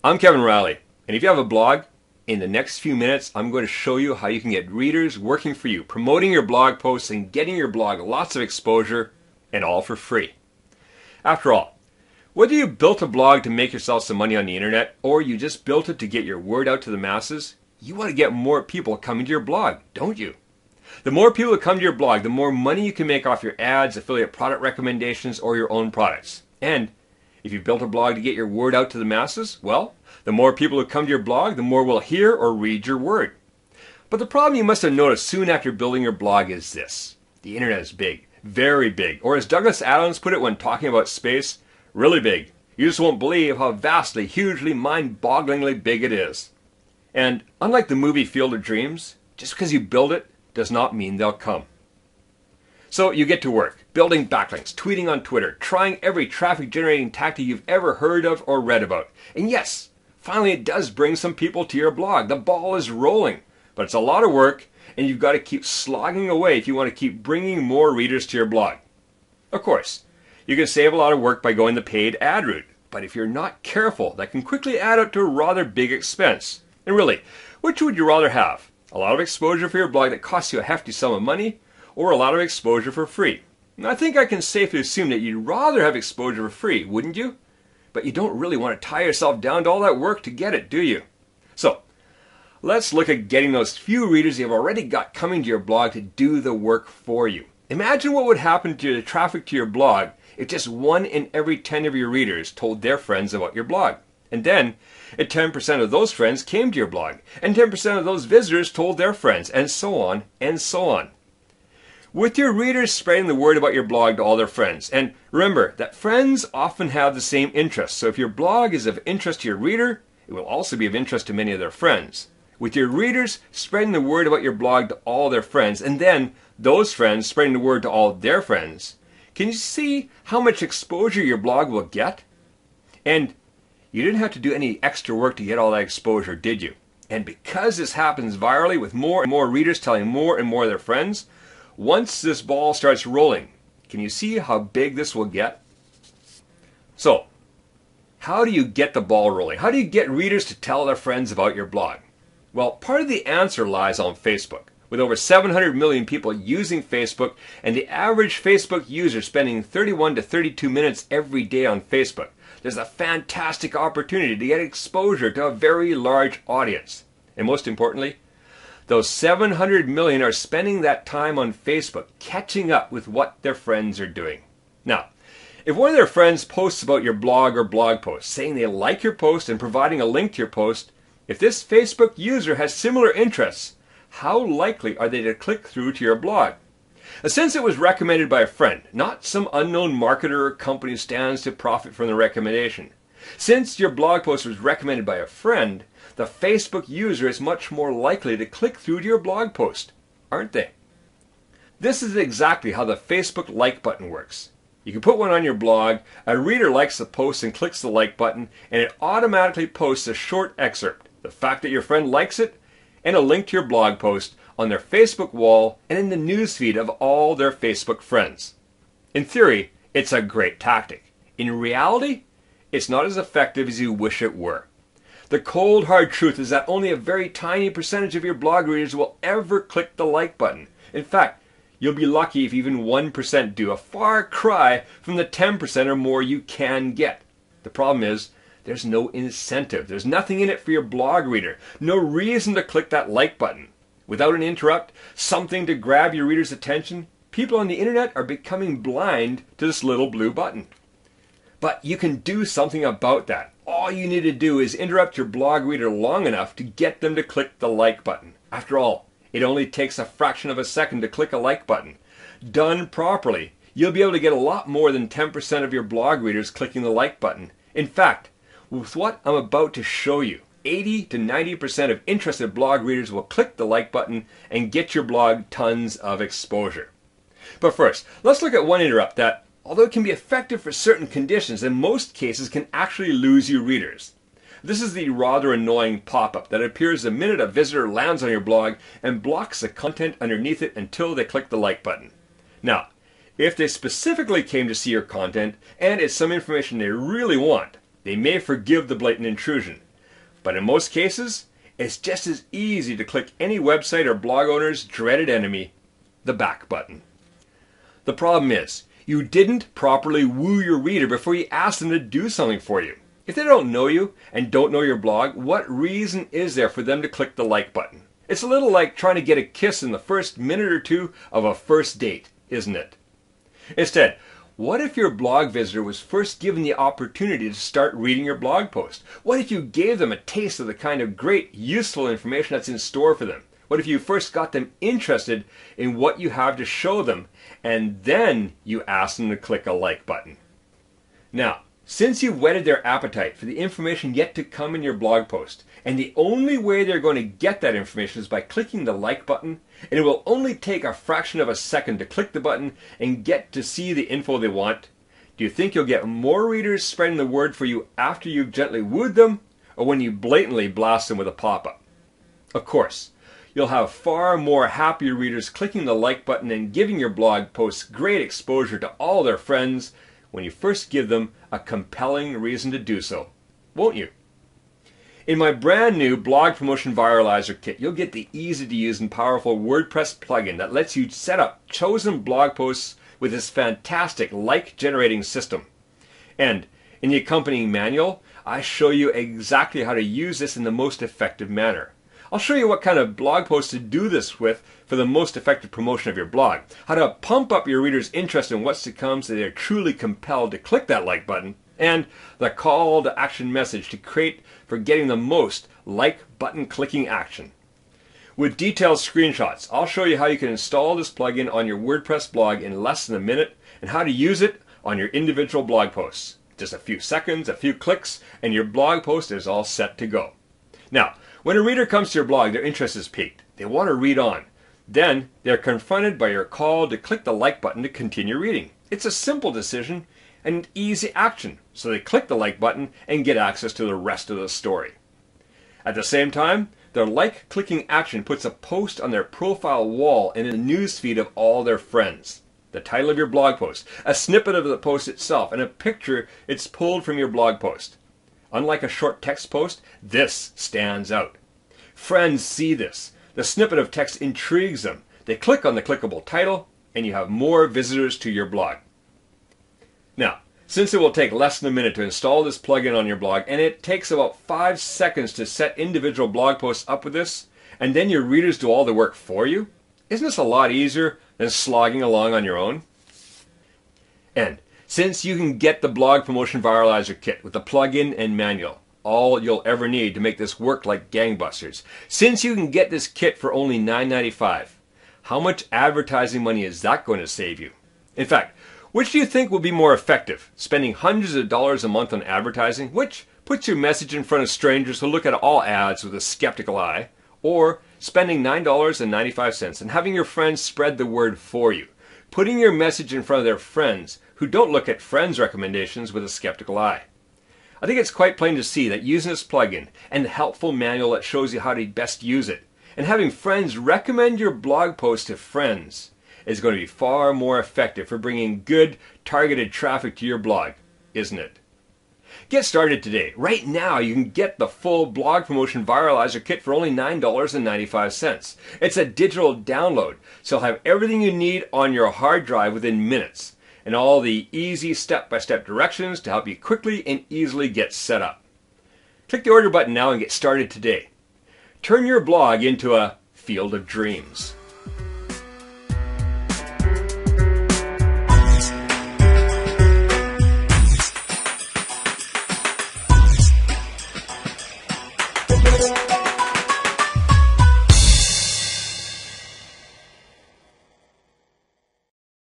I'm Kevin Riley, and if you have a blog, in the next few minutes I'm going to show you how you can get readers working for you, promoting your blog posts and getting your blog lots of exposure, and all for free. After all, whether you built a blog to make yourself some money on the internet or you just built it to get your word out to the masses, you want to get more people coming to your blog, don't you? The more people that come to your blog, the more money you can make off your ads, affiliate product recommendations, or your own products. And if you built a blog to get your word out to the masses, well, the more people who come to your blog, the more will hear or read your word. But the problem you must have noticed soon after building your blog is this. The internet is big, very big, or as Douglas Adams put it when talking about space, really big. You just won't believe how vastly, hugely, mind-bogglingly big it is. And unlike the movie Field of Dreams, just because you build it does not mean they'll come. So you get to work, building backlinks, tweeting on Twitter, trying every traffic-generating tactic you've ever heard of or read about. And yes, finally it does bring some people to your blog. The ball is rolling, but it's a lot of work, and you've got to keep slogging away if you want to keep bringing more readers to your blog. Of course, you can save a lot of work by going the paid ad route, but if you're not careful, that can quickly add up to a rather big expense. And really, which would you rather have? A lot of exposure for your blog that costs you a hefty sum of money, or a lot of exposure for free? And I think I can safely assume that you'd rather have exposure for free, wouldn't you? But you don't really want to tie yourself down to all that work to get it, do you? So, let's look at getting those few readers you've already got coming to your blog to do the work for you. Imagine what would happen to the traffic to your blog if just 1 in every 10 of your readers told their friends about your blog. And then, if 10% of those friends came to your blog, and 10% of those visitors told their friends, and so on, and so on. With your readers spreading the word about your blog to all their friends. And remember that friends often have the same interests, so if your blog is of interest to your reader, it will also be of interest to many of their friends. With your readers spreading the word about your blog to all their friends, and then those friends spreading the word to all their friends, can you see how much exposure your blog will get? And you didn't have to do any extra work to get all that exposure, did you? And because this happens virally with more and more readers telling more and more of their friends, once this ball starts rolling, can you see how big this will get? So, how do you get the ball rolling? How do you get readers to tell their friends about your blog? Well, part of the answer lies on Facebook. With over 700 million people using Facebook, and the average Facebook user spending 31 to 32 minutes every day on Facebook, there's a fantastic opportunity to get exposure to a very large audience. And most importantly, those 700 million are spending that time on Facebook, catching up with what their friends are doing. Now, if one of their friends posts about your blog or blog post, saying they like your post and providing a link to your post, if this Facebook user has similar interests, how likely are they to click through to your blog? Since it was recommended by a friend, not some unknown marketer or company who stands to profit from the recommendation. Since your blog post was recommended by a friend, the Facebook user is much more likely to click through to your blog post, aren't they? This is exactly how the Facebook like button works. You can put one on your blog, a reader likes the post and clicks the like button, and it automatically posts a short excerpt, the fact that your friend likes it, and a link to your blog post on their Facebook wall and in the newsfeed of all their Facebook friends. In theory, it's a great tactic. In reality, it's not as effective as you wish it were. The cold hard truth is that only a very tiny percentage of your blog readers will ever click the like button. In fact, you'll be lucky if even 1% do, a far cry from the 10% or more you can get. The problem is, there's no incentive. There's nothing in it for your blog reader. No reason to click that like button. Without an interrupt, something to grab your reader's attention, people on the internet are becoming blind to this little blue button. But you can do something about that. All you need to do is interrupt your blog reader long enough to get them to click the like button. After all, it only takes a fraction of a second to click a like button. Done properly, you'll be able to get a lot more than 10% of your blog readers clicking the like button. In fact, with what I'm about to show you, 80 to 90% of interested blog readers will click the like button and get your blog tons of exposure. But first, let's look at one interrupt that, although it can be effective for certain conditions, in most cases can actually lose you readers. This is the rather annoying pop-up that appears the minute a visitor lands on your blog and blocks the content underneath it until they click the like button. Now, if they specifically came to see your content and it's some information they really want, they may forgive the blatant intrusion. But in most cases, it's just as easy to click any website or blog owner's dreaded enemy, the back button. The problem is, you didn't properly woo your reader before you asked them to do something for you. If they don't know you and don't know your blog, what reason is there for them to click the like button? It's a little like trying to get a kiss in the first minute or two of a first date, isn't it? Instead, what if your blog visitor was first given the opportunity to start reading your blog post? What if you gave them a taste of the kind of great, useful information that's in store for them? What if you first got them interested in what you have to show them, and then you asked them to click a like button? Now, since you've whetted their appetite for the information yet to come in your blog post, and the only way they're going to get that information is by clicking the like button, and it will only take a fraction of a second to click the button and get to see the info they want, do you think you'll get more readers spreading the word for you after you've gently wooed them, or when you blatantly blast them with a pop-up? Of course, you'll have far more happier readers clicking the like button and giving your blog posts great exposure to all their friends when you first give them a compelling reason to do so, won't you? In my brand new Blog Promotion Viralizer kit, you'll get the easy-to-use and powerful WordPress plugin that lets you set up chosen blog posts with this fantastic like-generating system. And in the accompanying manual, I show you exactly how to use this in the most effective manner. I'll show you what kind of blog posts to do this with for the most effective promotion of your blog, how to pump up your readers' interest in what's to come so they're truly compelled to click that like button, and the call to action message to create for getting the most like button clicking action. With detailed screenshots, I'll show you how you can install this plugin on your WordPress blog in less than a minute and how to use it on your individual blog posts. Just a few seconds, a few clicks, and your blog post is all set to go. Now, when a reader comes to your blog, their interest is piqued. They want to read on. Then they're confronted by your call to click the like button to continue reading. It's a simple decision and easy action, so they click the like button and get access to the rest of the story. At the same time, their like clicking action puts a post on their profile wall and in the news feed of all their friends. The title of your blog post, a snippet of the post itself, and a picture it's pulled from your blog post. Unlike a short text post, this stands out. Friends see this. The snippet of text intrigues them. They click on the clickable title, and you have more visitors to your blog. Now, since it will take less than a minute to install this plugin on your blog, and it takes about 5 seconds to set individual blog posts up with this, and then your readers do all the work for you, isn't this a lot easier than slogging along on your own? And since you can get the Blog Promotion Viralizer kit with the plugin and manual, all you'll ever need to make this work like gangbusters, since you can get this kit for only $9.95, how much advertising money is that going to save you? In fact, which do you think will be more effective? Spending hundreds of dollars a month on advertising, which puts your message in front of strangers who look at all ads with a skeptical eye, or spending $9.95 and having your friends spread the word for you, putting your message in front of their friends who don't look at friends' recommendations with a skeptical eye? I think it's quite plain to see that using this plugin and the helpful manual that shows you how to best use it, and having friends recommend your blog post to friends, is going to be far more effective for bringing good, targeted traffic to your blog, isn't it? Get started today. Right now, you can get the full Blog Promotion Viralizer kit for only $9.95. It's a digital download, so you'll have everything you need on your hard drive within minutes, and all the easy step-by-step directions to help you quickly and easily get set up. Click the order button now and get started today. Turn your blog into a field of dreams.